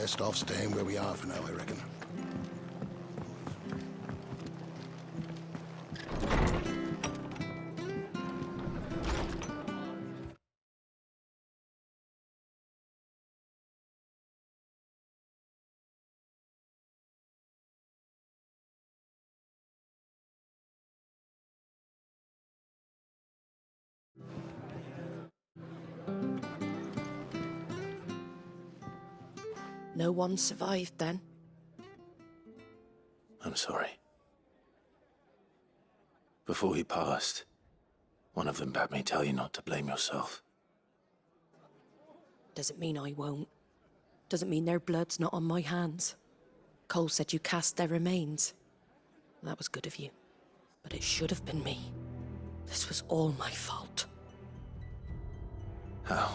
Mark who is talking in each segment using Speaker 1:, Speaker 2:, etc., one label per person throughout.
Speaker 1: Best off staying where we are for now, I reckon.
Speaker 2: No one survived then?
Speaker 3: I'm sorry. Before he passed, one of them bade me tell you not to blame yourself.
Speaker 2: Doesn't mean I won't. Doesn't mean their blood's not on my hands. Cole said you cast their remains. That was good of you. But it should have been me. This was all my fault.
Speaker 3: How?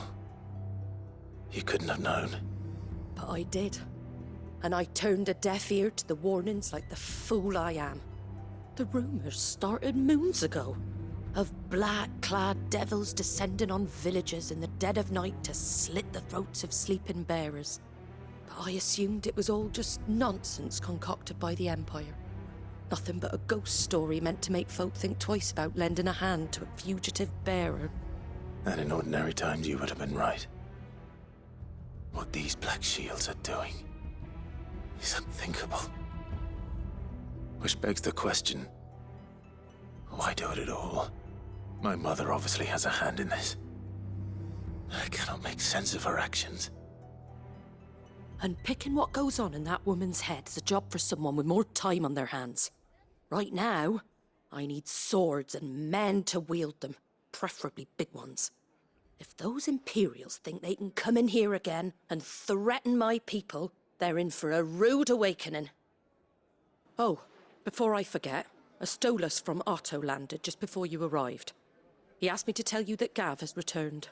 Speaker 3: You couldn't have known.
Speaker 2: But I did. And I turned a deaf ear to the warnings like the fool I am. The rumours started moons ago. Of black-clad devils descending on villages in the dead of night to slit the throats of sleeping bearers. But I assumed it was all just nonsense concocted by the Empire. Nothing but a ghost story meant to make folk think twice about lending a hand to a fugitive bearer.
Speaker 3: And in ordinary times you would have been right. What these Black Shields are doing is unthinkable. Which begs the question, why do it at all? My mother obviously has a hand in this. I cannot make sense of her actions.
Speaker 2: And picking what goes on in that woman's head is a job for someone with more time on their hands. Right now, I need swords and men to wield them, preferably big ones. If those Imperials think they can come in here again and threaten my people, they're in for a rude awakening. Oh, before I forget, a Stolas from Otto landed just before you arrived. He asked me to tell you that Gav has returned.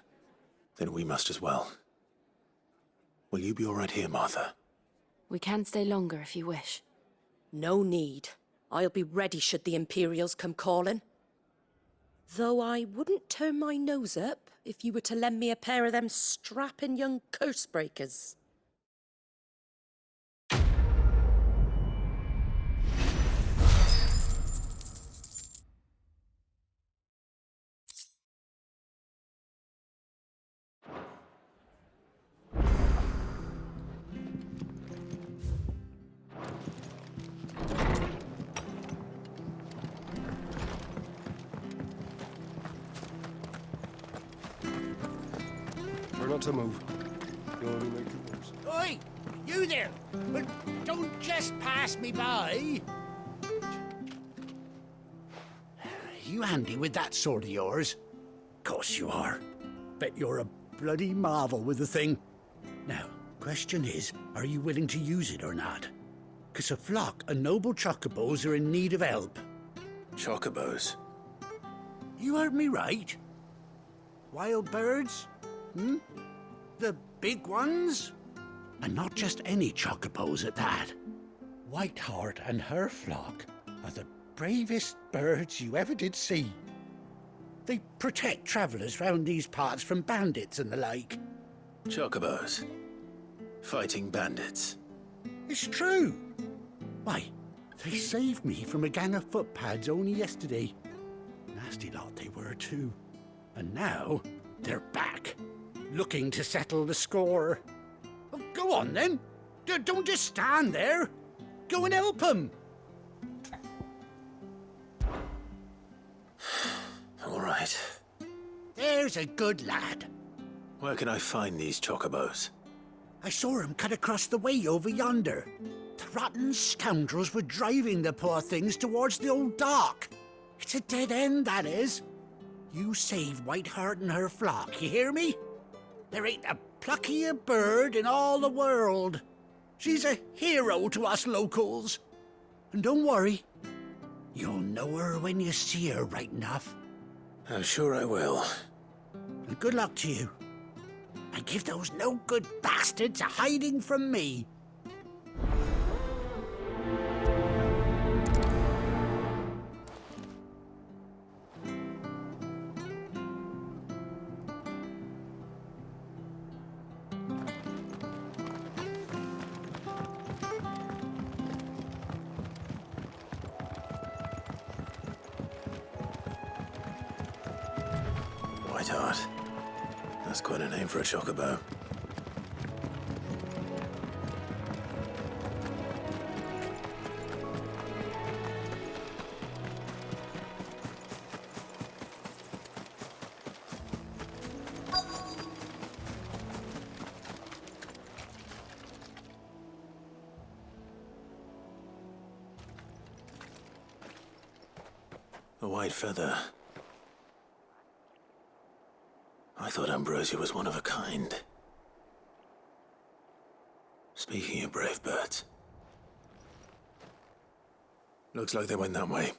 Speaker 3: Then we must as well. Will you be all right here, Martha?
Speaker 4: We can stay longer if you wish.
Speaker 2: No need. I'll be ready should the Imperials come calling. Though I wouldn't turn my nose up if you were to lend me a pair of them strapping young curse breakers.
Speaker 5: We're not to move. You'll only make it worse.
Speaker 6: Oi! You there! But don't just pass me by! You handy with that sword of yours? Course you are. Bet you're a bloody marvel with the thing. Now, question is, are you willing to use it or not? 'Cause a flock of noble chocobos are in need of help.
Speaker 3: Chocobos?
Speaker 6: You heard me right. Wild birds? Hmm? The big ones? And not just any chocobos at that. Whiteheart and her flock are the bravest birds you ever did see. They protect travellers round these parts from bandits and the like.
Speaker 3: Chocobos? Fighting bandits?
Speaker 6: It's true. Why, they saved me from a gang of footpads only yesterday. Nasty lot they were too. And now they're back, looking to settle the score. Oh, go on then. Don't just stand there. Go and help them.
Speaker 3: All right.
Speaker 6: There's a good lad.
Speaker 3: Where can I find these chocobos?
Speaker 6: I saw him cut across the way over yonder. The rotten scoundrels were driving the poor things towards the old dock. It's a dead end, that is. You save Whiteheart and her flock, you hear me? There ain't a pluckier bird in all the world. She's a hero to us locals. And don't worry, you'll know her when you see her right enough.
Speaker 3: I'm sure I will.
Speaker 6: And good luck to you. And give those no-good bastards a hiding from me.
Speaker 3: Whiteheart. That's quite a name for a chocobo. A white feather. I thought Ambrosia was one of a kind. Speaking of brave birds. Looks like they went that way.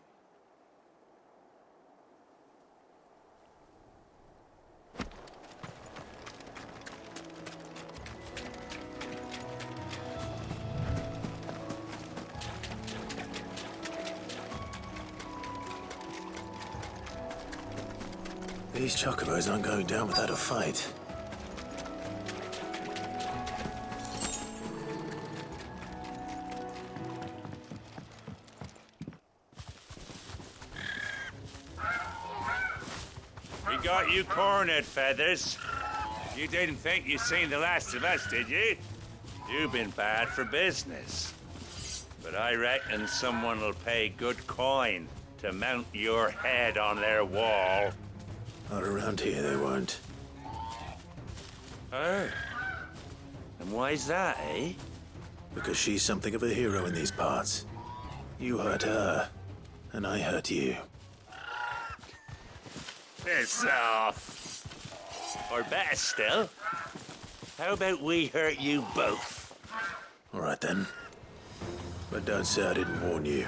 Speaker 3: These chocobos aren't going down without a fight.
Speaker 7: We got you cornered, Feathers. You didn't think you'd seen the last of us, did you? You've been bad for business. But I reckon someone will pay good coin to mount your head on their wall.
Speaker 3: Not around here, they won't.
Speaker 7: Oh. And why's that, eh?
Speaker 3: Because she's something of a hero in these parts. You hurt her, and I hurt you.
Speaker 7: Piss off. Or better still, how about we hurt you both?
Speaker 3: All right then. But don't say I didn't warn you.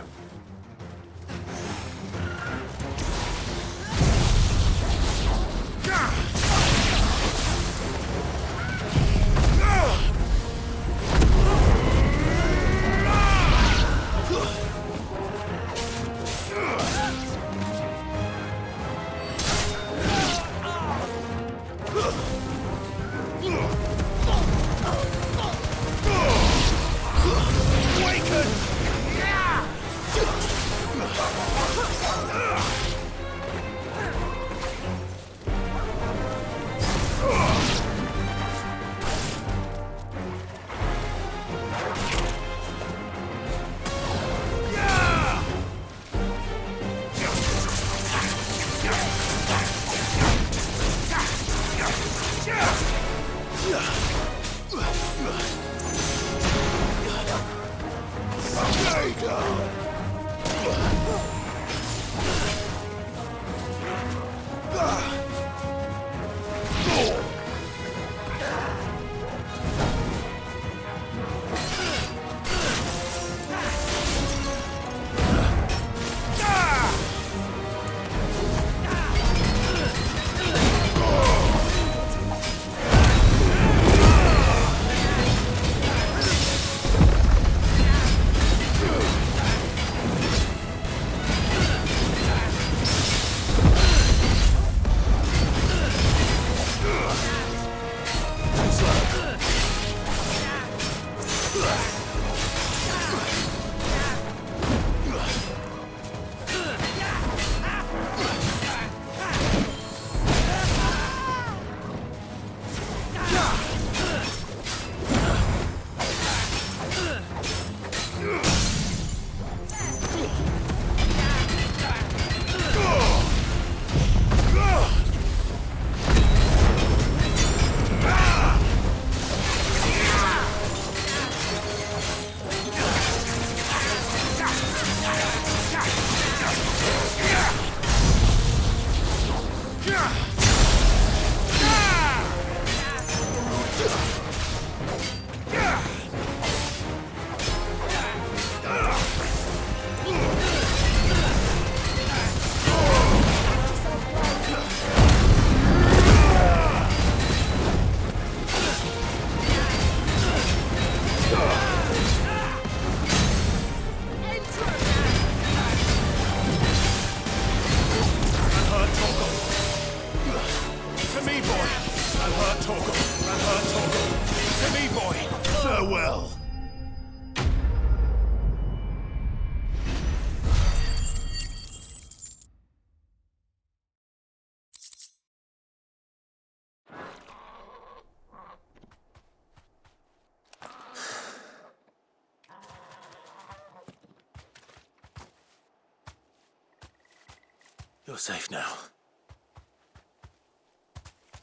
Speaker 3: You're safe now.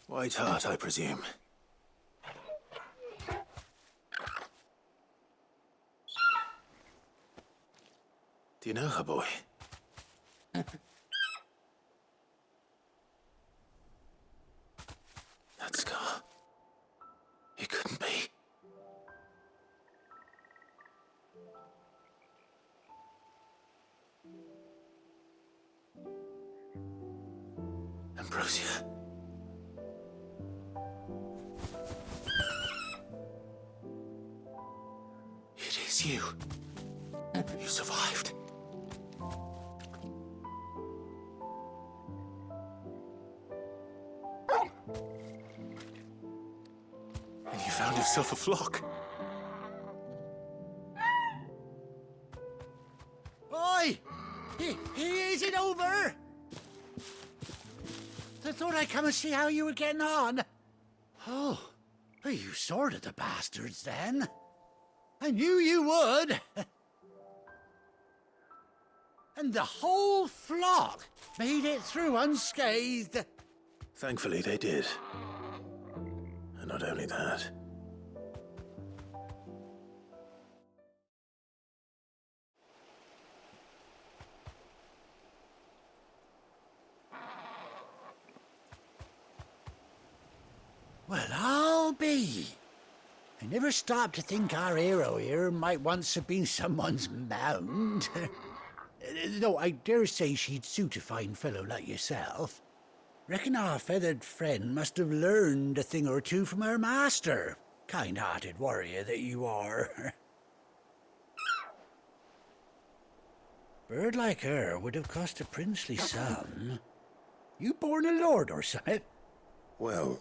Speaker 3: White Hart, I presume. Do you know her, boy? That scar. It couldn't be. Ambrosia. It is you. You survived. And you found yourself a flock.
Speaker 6: Oi! Is it over? I thought I'd come and see how you were getting on. Oh, well, you sorted the bastards then. I knew you would. And the whole flock made it through unscathed.
Speaker 3: Thankfully, they did. And not only that.
Speaker 6: Well, I'll be. I never stopped to think our hero here might once have been someone's mount. Though I dare say she'd suit a fine fellow like yourself. Reckon our feathered friend must have learned a thing or two from her master. Kind-hearted warrior that you are. Bird like her would have cost a princely sum. You born a lord or something?
Speaker 1: Well,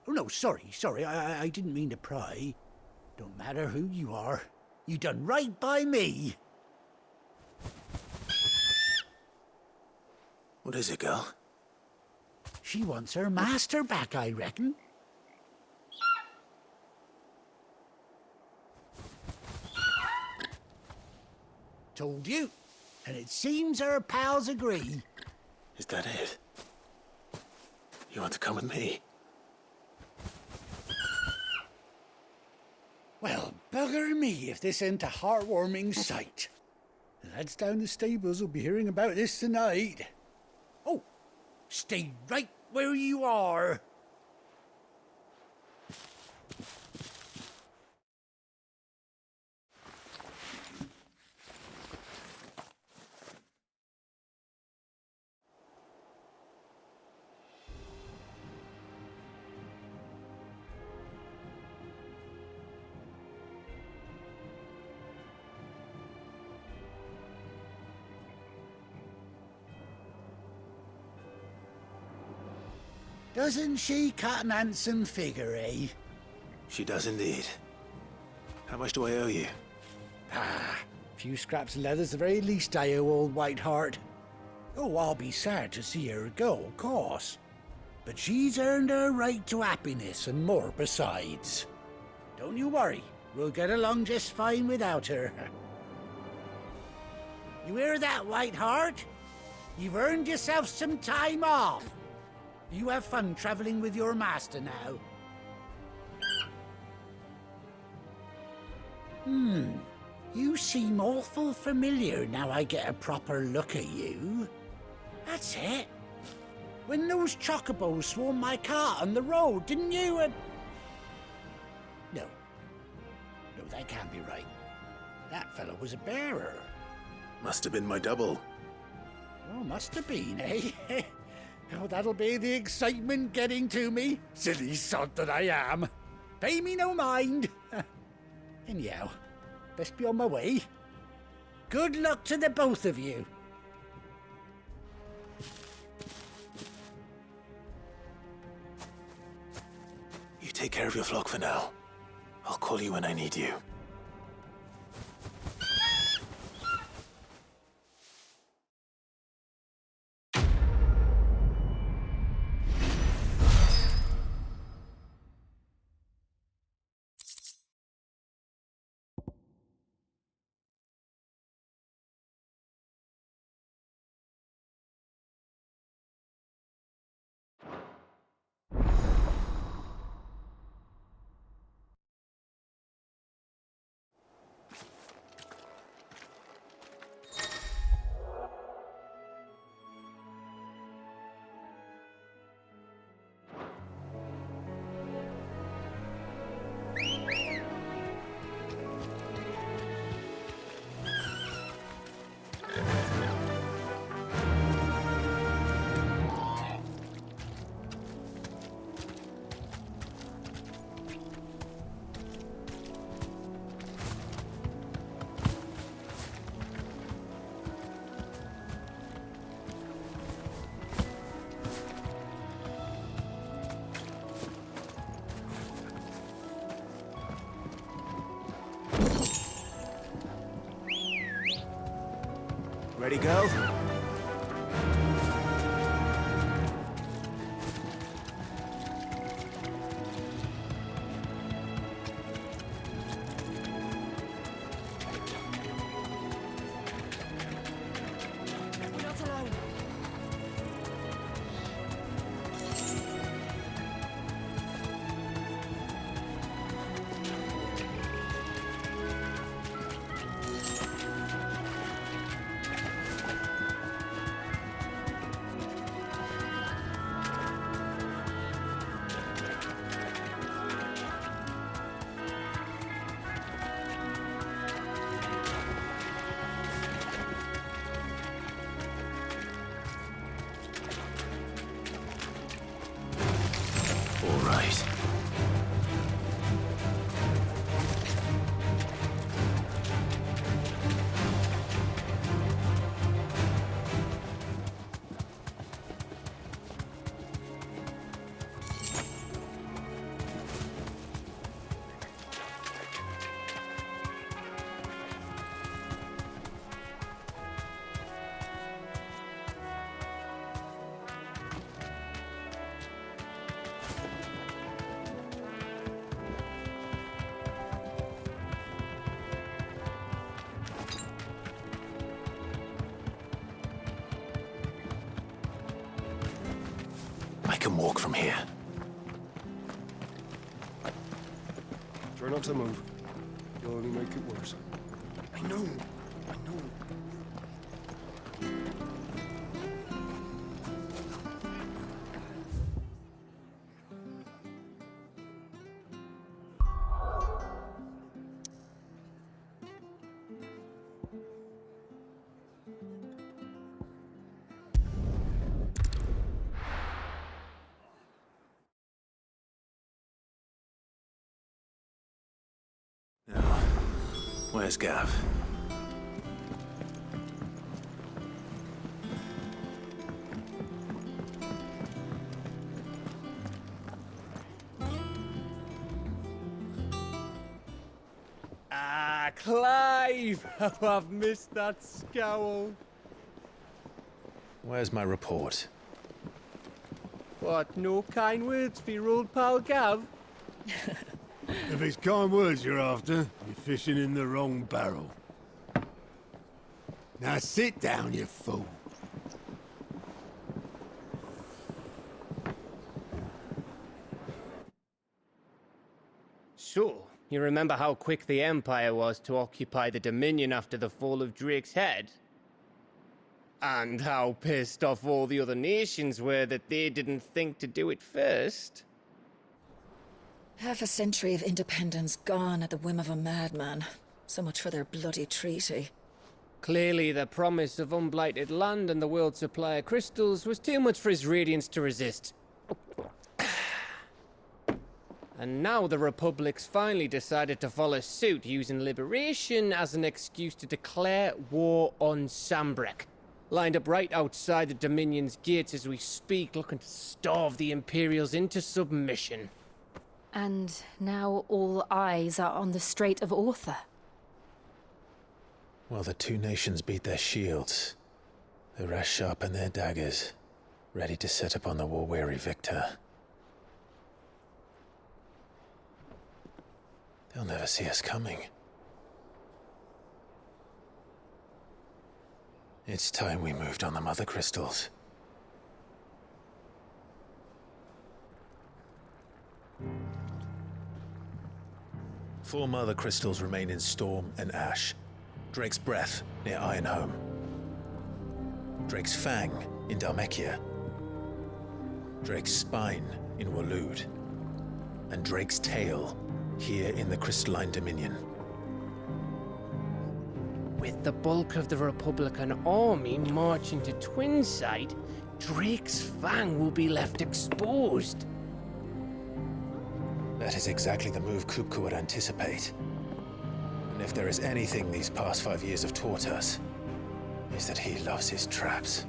Speaker 6: Oh, no, sorry. I didn't mean to pry. Don't matter who you are. You done right by me.
Speaker 3: What is it, girl?
Speaker 6: She wants her master back, I reckon. Told you. And it seems her pals agree.
Speaker 3: Is that it? You want to come with me?
Speaker 6: Well, bugger me if this ain't a heartwarming sight. The lads down the stables will be hearing about this tonight. Oh, stay right where you are. Doesn't she cut an handsome figure, eh?
Speaker 3: She does indeed. How much do I owe you?
Speaker 6: Ah, a few scraps of leather's the very least I owe old White Hart. Oh, I'll be sad to see her go, of course. But she's earned her right to happiness and more besides. Don't you worry, we'll get along just fine without her. You hear that, White Hart? You've earned yourself some time off. You have fun traveling with your master now. You seem awful familiar now I get a proper look at you. That's it. When those chocobos swarmed my cart on the road, didn't you? No, that can't be right. That fellow was a bearer.
Speaker 3: Must have been my double.
Speaker 6: Oh, must have been, eh? Oh, that'll be the excitement getting to me. Silly sod that I am. Pay me no mind. Anyhow, best be on my way. Good luck to the both of you.
Speaker 3: You take care of your flock for now. I'll call you when I need you.
Speaker 5: Ready, go?
Speaker 2: We're not alone.
Speaker 3: All right. I can walk from here.
Speaker 5: Try not to move. You'll only make it worse.
Speaker 6: I know.
Speaker 3: Now, where's Gav?
Speaker 8: Ah, Clive! How I've missed that scowl.
Speaker 3: Where's my report?
Speaker 8: What, no kind words for your old pal Gav?
Speaker 9: If it's kind words you're after, you're fishing in the wrong barrel. Now sit down, you fool.
Speaker 8: So, you remember how quick the Empire was to occupy the Dominion after the fall of Drake's head? And how pissed off all the other nations were that they didn't think to do it first?
Speaker 10: Half a century of independence gone at the whim of a madman. So much for their bloody treaty.
Speaker 8: Clearly, the promise of unblighted land and the world's supply of crystals was too much for his radiance to resist. And now the Republic's finally decided to follow suit, using liberation as an excuse to declare war on Sambrek. Lined up right outside the Dominion's gates as we speak, looking to starve the Imperials into submission.
Speaker 4: And now all eyes are on the Strait of Author.
Speaker 3: While the two nations beat their shields, the rest sharpen their daggers, ready to set upon the war-weary victor. They'll never see us coming. It's time we moved on the Mother Crystals. Four Mother Crystals remain in Storm and Ash. Drake's Breath near Ironhome. Drake's Fang in Dhalmekia. Drake's Spine in Waloed. And Drake's Tail here in the Crystalline Dominion.
Speaker 8: With the bulk of the Republican army marching to Twinside, Drake's Fang will be left exposed.
Speaker 3: That is exactly the move Kupka would anticipate. And if there is anything these past 5 years have taught us, is that he loves his traps.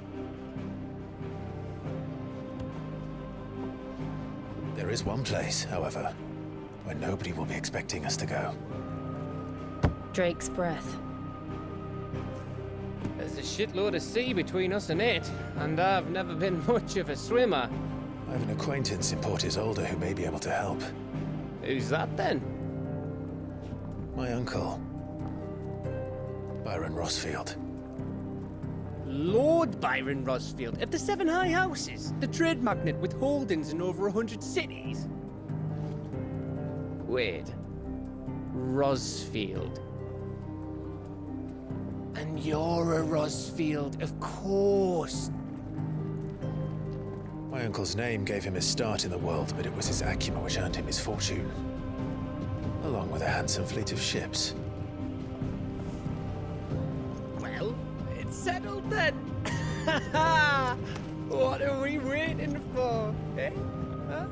Speaker 3: There is one place, however, where nobody will be expecting us to go.
Speaker 4: Drake's Breath.
Speaker 8: There's a shitload of sea between us and it, and I've never been much of a swimmer.
Speaker 3: I have an acquaintance in Port Isolde who may be able to help.
Speaker 8: Who's that then?
Speaker 3: My uncle, Byron Rossfield.
Speaker 8: Lord Byron Rossfield of the Seven High Houses, the trade magnate with holdings in over 100 cities. Wait. Rossfield. And you're a Rossfield, of course.
Speaker 3: My uncle's name gave him his start in the world, but it was his acumen which earned him his fortune, along with a handsome fleet of ships.
Speaker 8: Well, it's settled then. What are we waiting for, eh? Huh?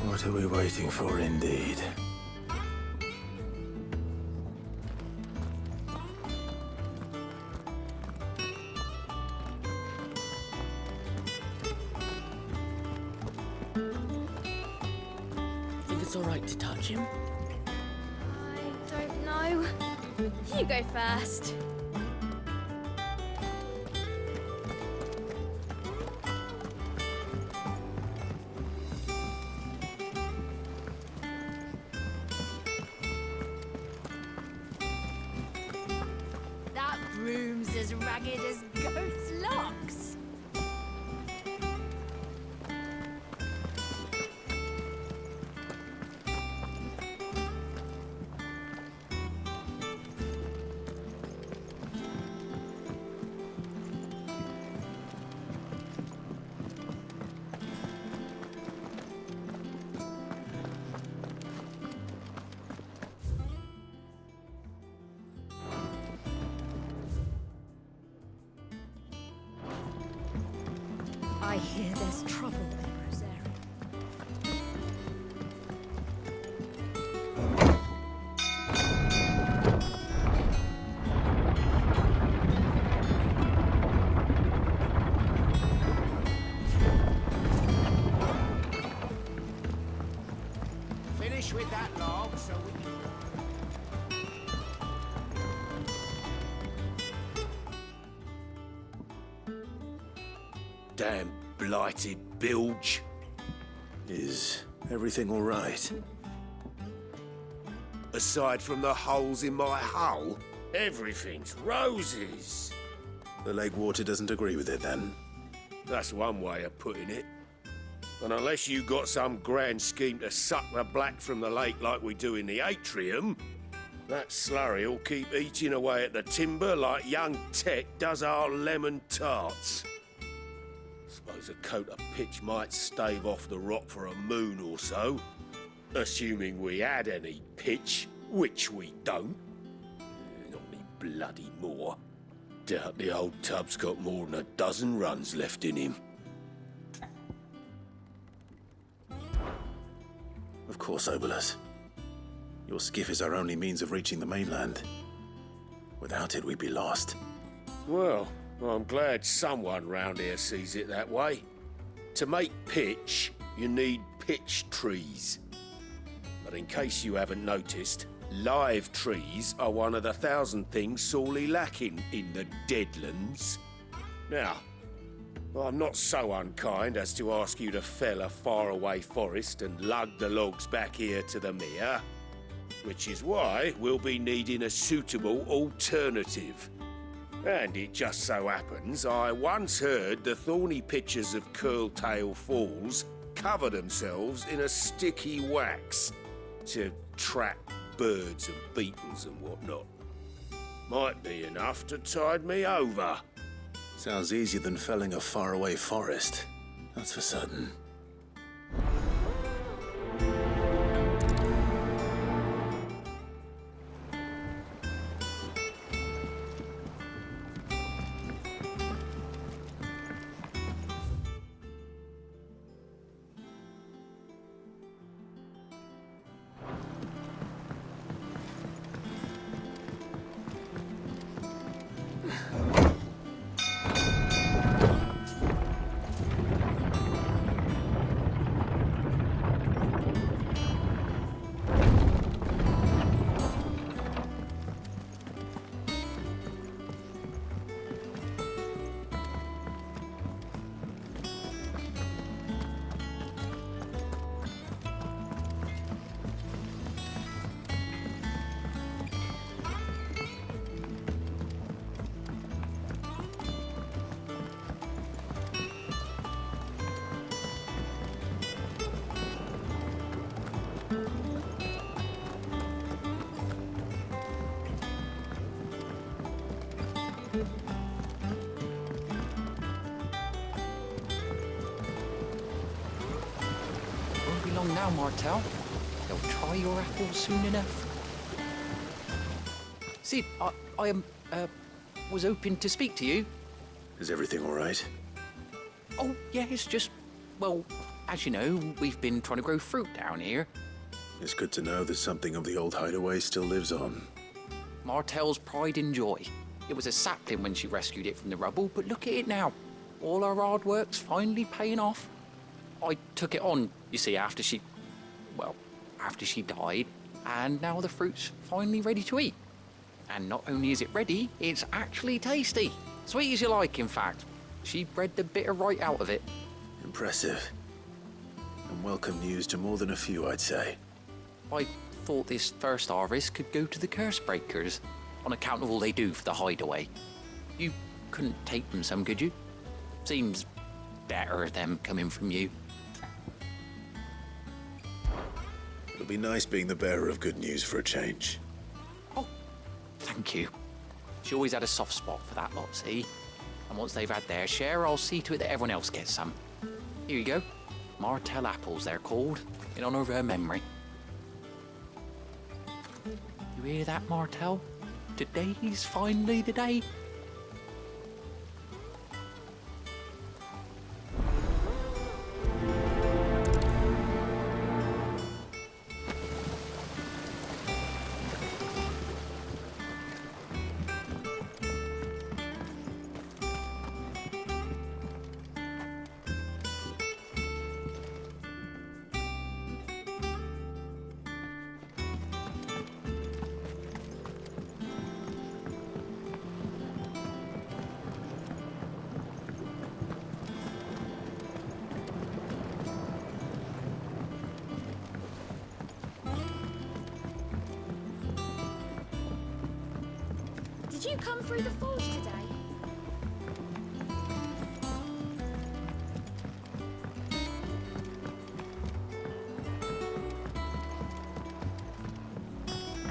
Speaker 3: What are we waiting for, indeed?
Speaker 2: Think it's all right to touch him?
Speaker 11: I don't know. You go first. That broom's as ragged as goat's locks. I hear there's trouble in Rosaria.
Speaker 6: Finish with that log so we can...
Speaker 1: Damn blighted bilge.
Speaker 3: Is everything all right?
Speaker 1: Aside from the holes in my hull, everything's roses.
Speaker 3: The lake water doesn't agree with it, then?
Speaker 1: That's one way of putting it. And unless you got some grand scheme to suck the black from the lake like we do in the atrium, that slurry'll keep eating away at the timber like young Tech does our lemon tarts. Suppose a coat of pitch might stave off the rot for a moon or so, assuming we had any pitch, which we don't. Not any bloody more. Doubt the old tub's got more than a dozen runs left in him.
Speaker 3: Of course, Obolus. Your skiff is our only means of reaching the mainland. Without it, we'd be lost.
Speaker 1: Well, I'm glad someone round here sees it that way. To make pitch, you need pitch trees. But in case you haven't noticed, live trees are one of the 1,000 things sorely lacking in the Deadlands. Now, I'm not so unkind as to ask you to fell a faraway forest and lug the logs back here to the mere, which is why we'll be needing a suitable alternative. And it just so happens I once heard the thorny pitchers of Curltail Falls cover themselves in a sticky wax to trap birds and beetles and whatnot. Might be enough to tide me over.
Speaker 3: Sounds easier than felling a faraway forest. That's for certain.
Speaker 12: Won't be long now, Martel. They'll try your apples soon enough. Sid, I was hoping to speak to you.
Speaker 3: Is everything all right?
Speaker 12: Oh, yeah, it's just, well, as you know, we've been trying to grow fruit down here.
Speaker 3: It's good to know that something of the old hideaway still lives on.
Speaker 12: Martel's pride and joy. It was a sapling when she rescued it from the rubble, but look at it now. All our hard work's finally paying off. I took it on, you see, after she died, and now the fruit's finally ready to eat. And not only is it ready, it's actually tasty. Sweet as you like, in fact. She bred the bitter right out of it.
Speaker 3: Impressive. And welcome news to more than a few, I'd say.
Speaker 12: I thought this first harvest could go to the curse breakers, on account of all they do for the hideaway. You couldn't take them some, could you? Seems better them coming from you.
Speaker 3: It'll be nice being the bearer of good news for a change.
Speaker 12: Oh, thank you. She always had a soft spot for that lot, see? And once they've had their share, I'll see to it that everyone else gets some. Here you go. Martel apples, they're called, in honor of her memory. You hear that, Martel? Today's finally the day.
Speaker 11: Did you come through the forge today?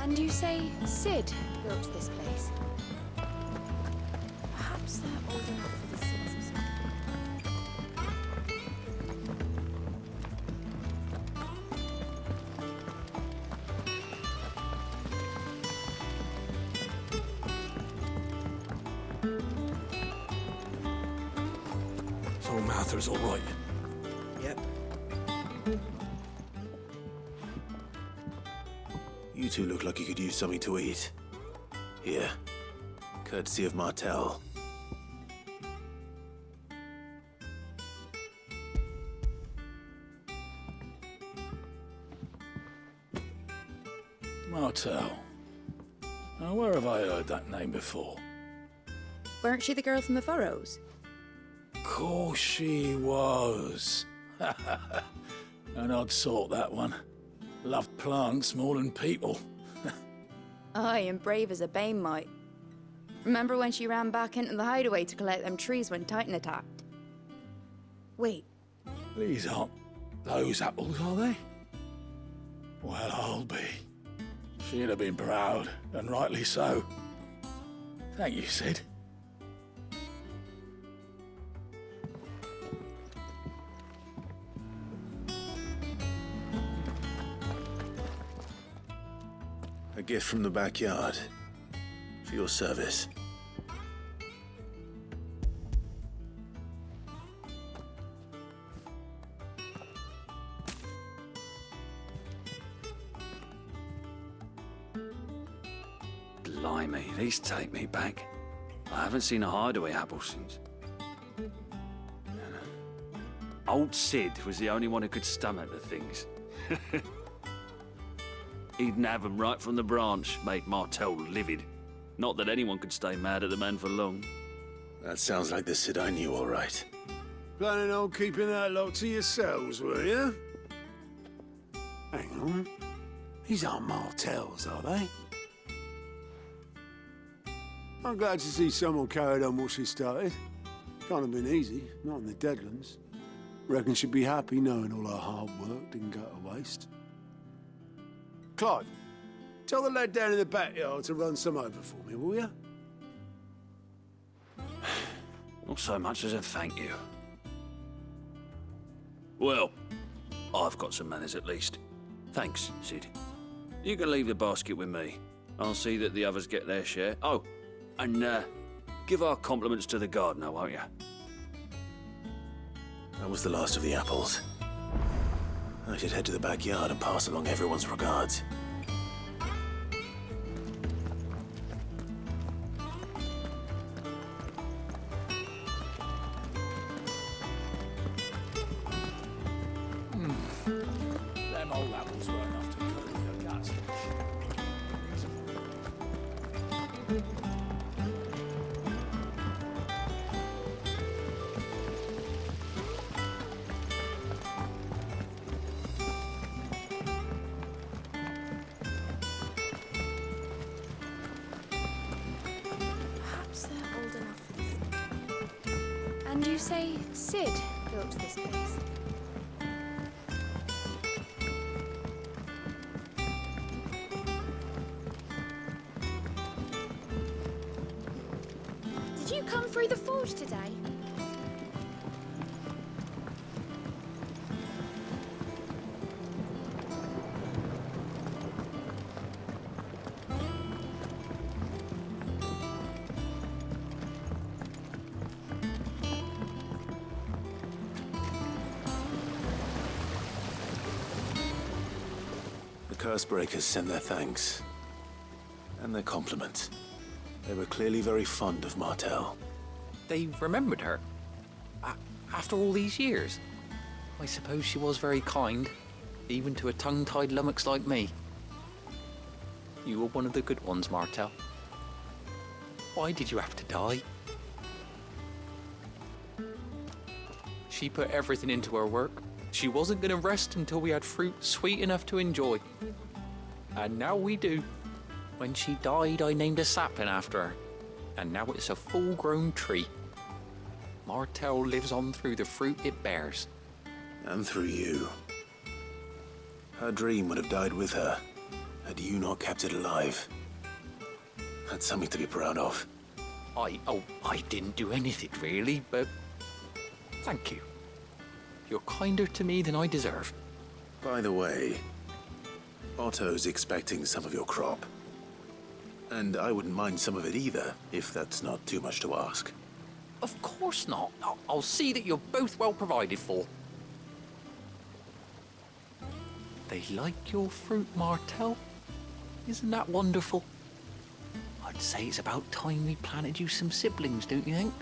Speaker 4: And you say Sid built this place? Perhaps they're old enough for the sins of something.
Speaker 5: So Martha's all right.
Speaker 6: Yep.
Speaker 3: You two look like you could use something to eat. Here. Courtesy of Martel.
Speaker 13: Martel. Now, where have I heard that name before?
Speaker 14: Weren't she the girl from the Furrows?
Speaker 13: Course she was. An odd sort, that one. Loved plants more than people.
Speaker 14: Aye, and brave as a bane might. Remember when she ran back into the hideaway to collect them trees when Titan attacked? Wait,
Speaker 13: These aren't those apples, are they? Well, I'll be. She'd have been proud, and rightly so. Thank you, Sid.
Speaker 3: gift from the backyard. For your service.
Speaker 15: Blimey, these take me back. I haven't seen a hideaway apple since. Old Sid was the only one who could stomach the things. He'd nab them right from the branch, made Martel livid. Not that anyone could stay mad at the man for long.
Speaker 3: That sounds like the Sid I knew, all right.
Speaker 9: Planning on keeping that lot to yourselves, were you? Hang on. These aren't Martels, are they? I'm glad to see someone carried on what she started. Can't have been easy, not in the Deadlands. Reckon she'd be happy knowing all her hard work didn't go to waste. Clive, tell the lad down in the backyard to run some over for me, will you?
Speaker 15: Not so much as a thank you. Well, I've got some manners at least. Thanks, Sid. You can leave the basket with me. I'll see that the others get their share. Oh, and give our compliments to the gardener, won't you?
Speaker 3: That was the last of the apples. I should head to the backyard and pass along everyone's regards.
Speaker 13: Them old apples were enough to curdle your guts.
Speaker 14: Perhaps they're old enough for this. And you say Sid built this place? Did you come through the forge today?
Speaker 3: The Cursebreakers sent their thanks. And their compliments. They were clearly very fond of Martel.
Speaker 12: They remembered her. After all these years. I suppose she was very kind, even to a tongue-tied lummox like me. You were one of the good ones, Martel. Why did you have to die? She put everything into her work. She wasn't going to rest until we had fruit sweet enough to enjoy. And now we do. When she died, I named a sapling after her. And now it's a full-grown tree. Martel lives on through the fruit it bears.
Speaker 3: And through you. Her dream would have died with her, had you not kept it alive. That's something to be proud of.
Speaker 12: I didn't do anything really, but thank you. You're kinder to me than I deserve.
Speaker 3: By the way, Otto's expecting some of your crop. And I wouldn't mind some of it either, if that's not too much to ask.
Speaker 12: Of course not. I'll see that you're both well provided for. They like your fruit, Martel. Isn't that wonderful? I'd say it's about time we planted you some siblings, don't you think?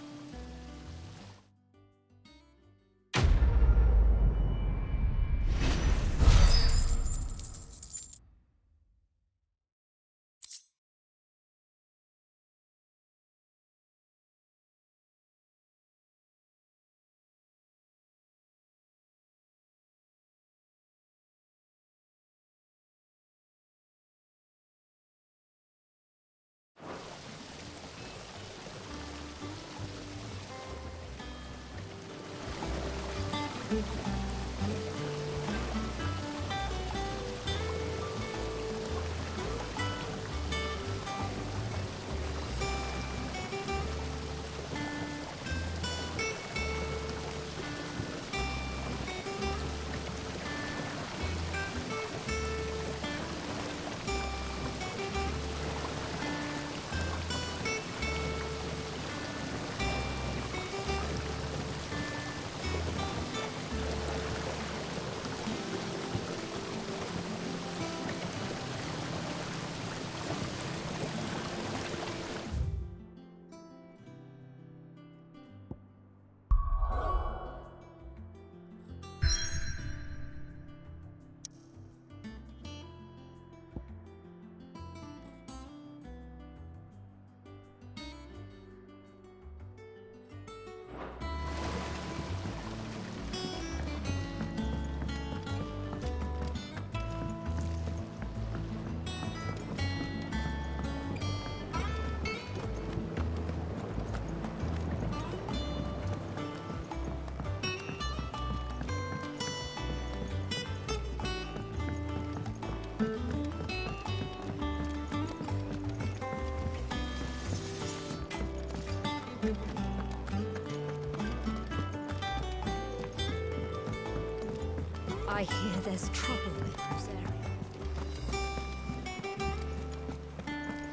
Speaker 11: I hear there's trouble in this area.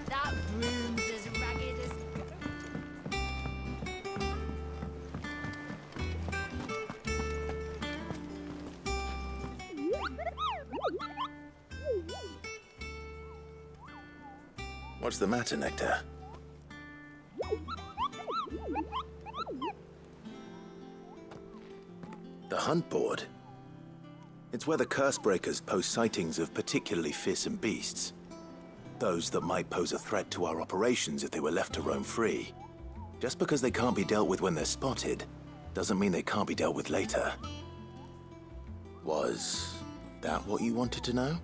Speaker 11: That room's as ragged as...
Speaker 3: What's the matter, Nectar? The hunt board? It's where the Cursebreakers post sightings of particularly fearsome beasts. Those that might pose a threat to our operations if they were left to roam free. Just because they can't be dealt with when they're spotted, doesn't mean they can't be dealt with later. Was that what you wanted to know?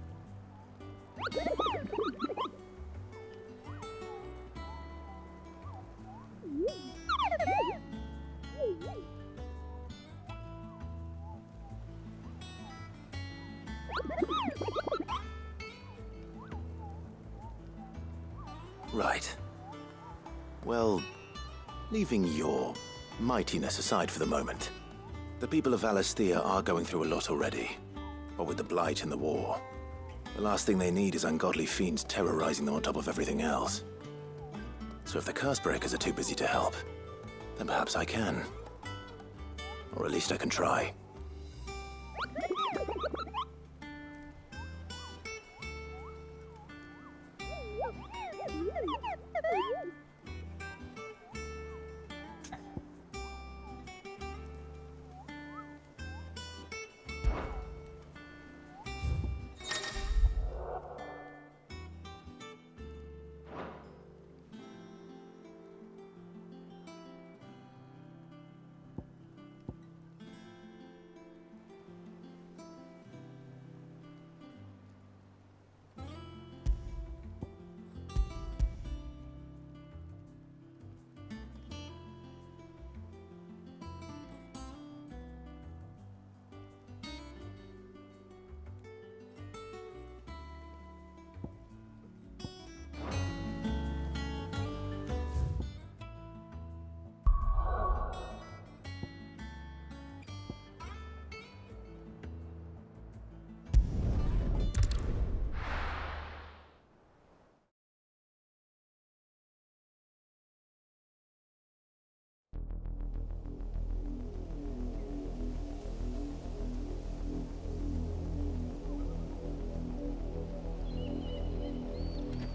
Speaker 3: Right. Well, leaving your mightiness aside for the moment, the people of Valisthea are going through a lot already. What with the Blight and the war, the last thing they need is ungodly fiends terrorizing them on top of everything else. So if the Cursebreakers are too busy to help, then perhaps I can. Or at least I can try.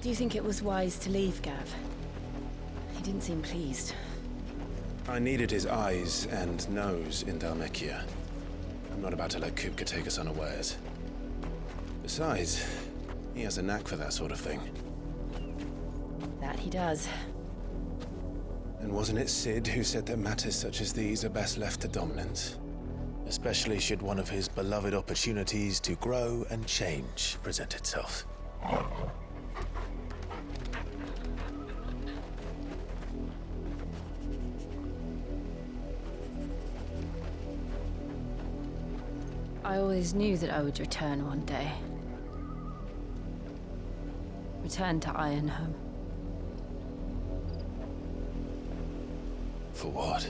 Speaker 4: Do you think it was wise to leave, Gav? He didn't seem pleased.
Speaker 3: I needed his eyes and nose in Dhalmekia. I'm not about to let Kupka take us unawares. Besides, he has a knack for that sort of thing.
Speaker 4: That he does.
Speaker 3: And wasn't it Sid who said that matters such as these are best left to dominance? Especially should one of his beloved opportunities to grow and change present itself.
Speaker 4: I always knew that I would return one day. Return to Ironhome.
Speaker 3: For what?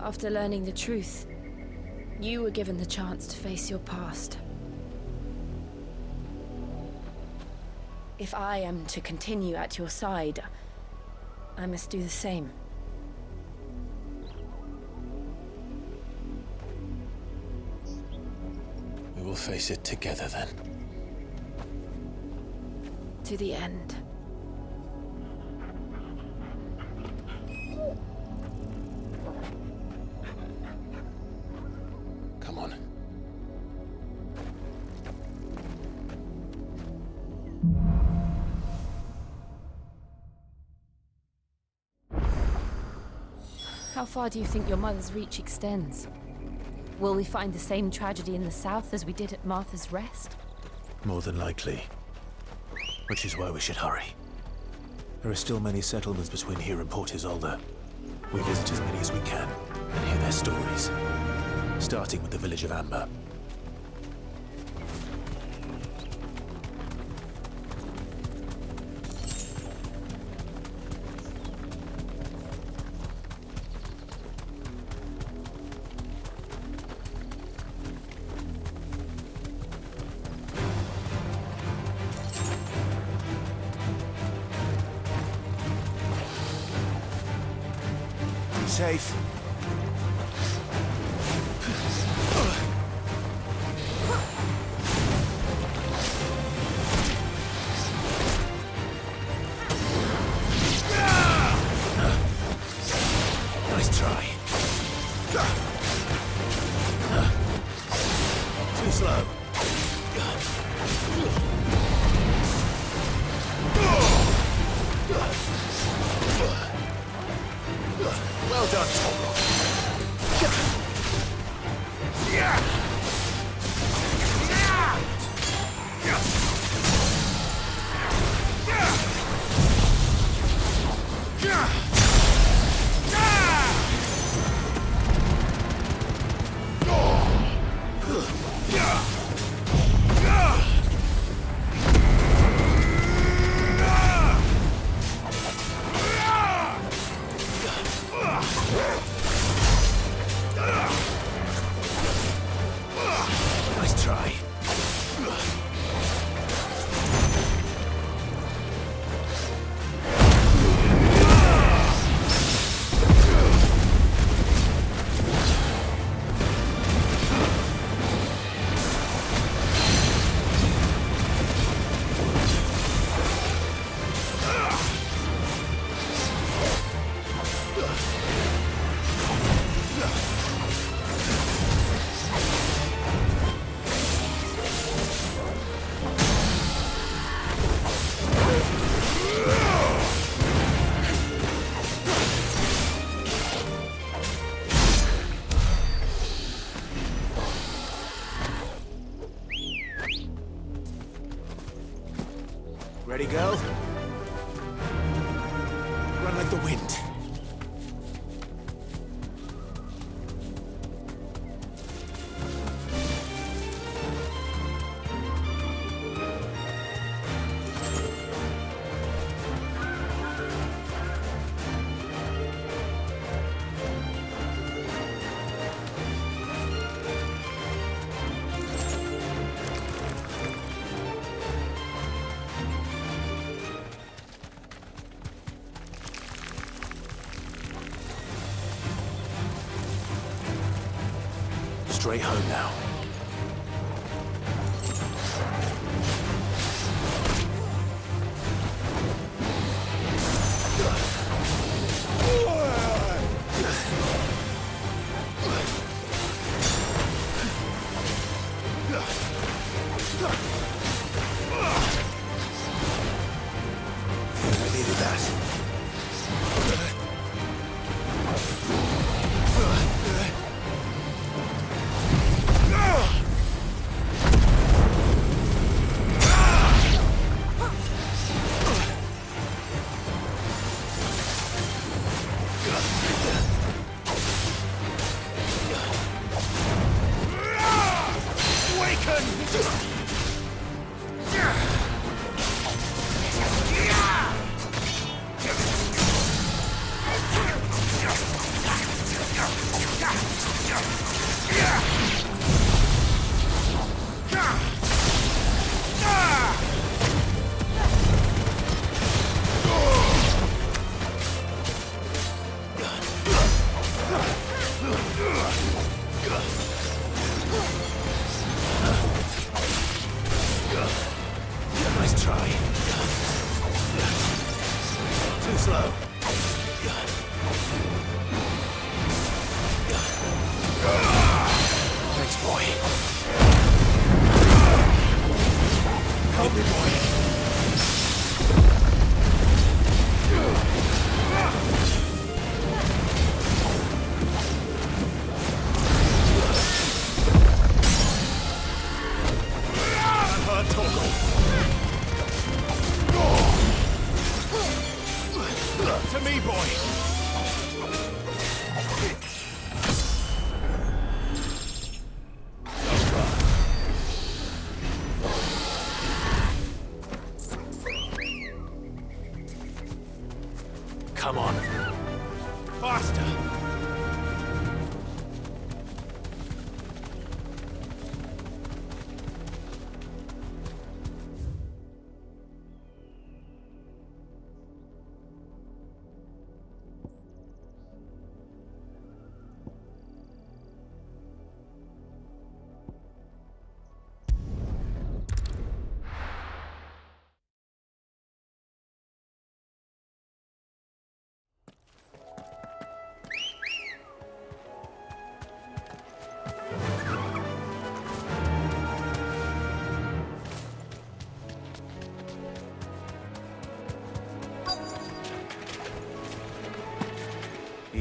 Speaker 4: After learning the truth, you were given the chance to face your past. If I am to continue at your side, I must do the same.
Speaker 3: We will face it together then.
Speaker 4: To the end.
Speaker 3: Come on.
Speaker 4: How far do you think your mother's reach extends? Will we find the same tragedy in the south as we did at Martha's Rest?
Speaker 3: More than likely. Which is why we should hurry. There are still many settlements between here and Port Isolde. We visit as many as we can and hear their stories. Starting with the village of Amber.
Speaker 6: safe.
Speaker 3: Nice try. Too slow. Well done, Toggle. Nice try. Ready, girl? Run like the wind. Straight home now. I needed that. Nice try. Too slow. Thanks, boy. Help me, boy. To me, boy! Come on. Faster!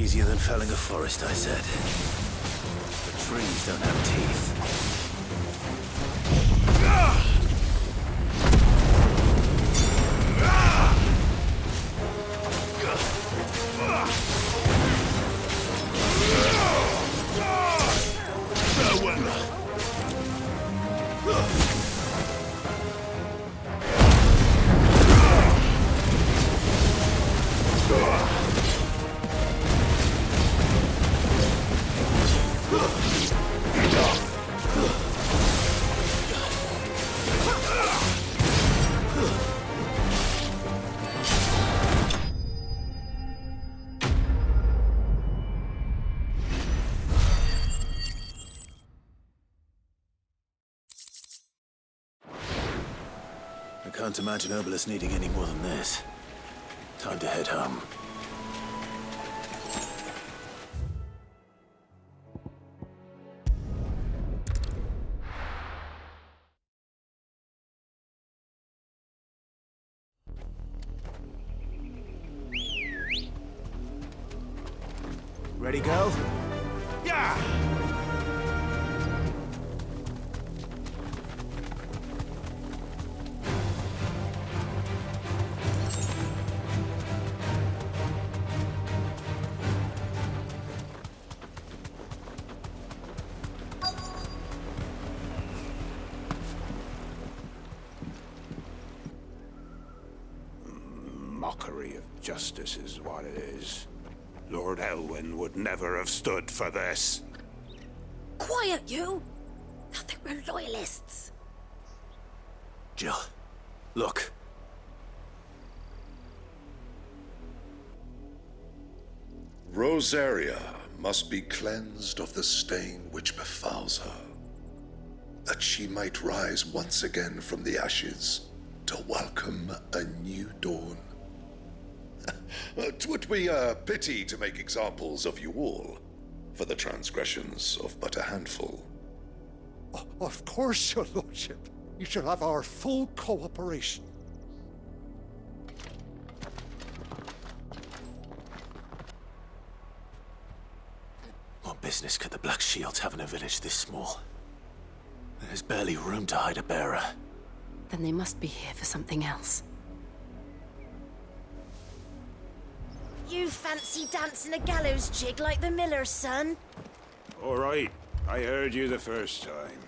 Speaker 3: Easier than felling a forest, I said. The trees don't have teeth. I can't imagine Obelisk needing any more than this. Time to head home. Ready, go?
Speaker 6: Yeah!
Speaker 16: Mockery of justice is what it is. Lord Elwyn would never have stood for this.
Speaker 11: Quiet, you! I think we're loyalists.
Speaker 3: Jill, look.
Speaker 17: Rosaria must be cleansed of the stain which befouls her, that she might rise once again from the ashes to welcome a new dawn. 'Twould be a pity to make examples of you all, for the transgressions of but a handful.
Speaker 6: Of course, your lordship. You shall have our full cooperation.
Speaker 3: What business could the Black Shields have in a village this small? There's barely room to hide a bearer.
Speaker 11: Then they must be here for something else.
Speaker 18: You fancy dancing a gallows jig like the miller's son?
Speaker 16: All right, I heard you the first time.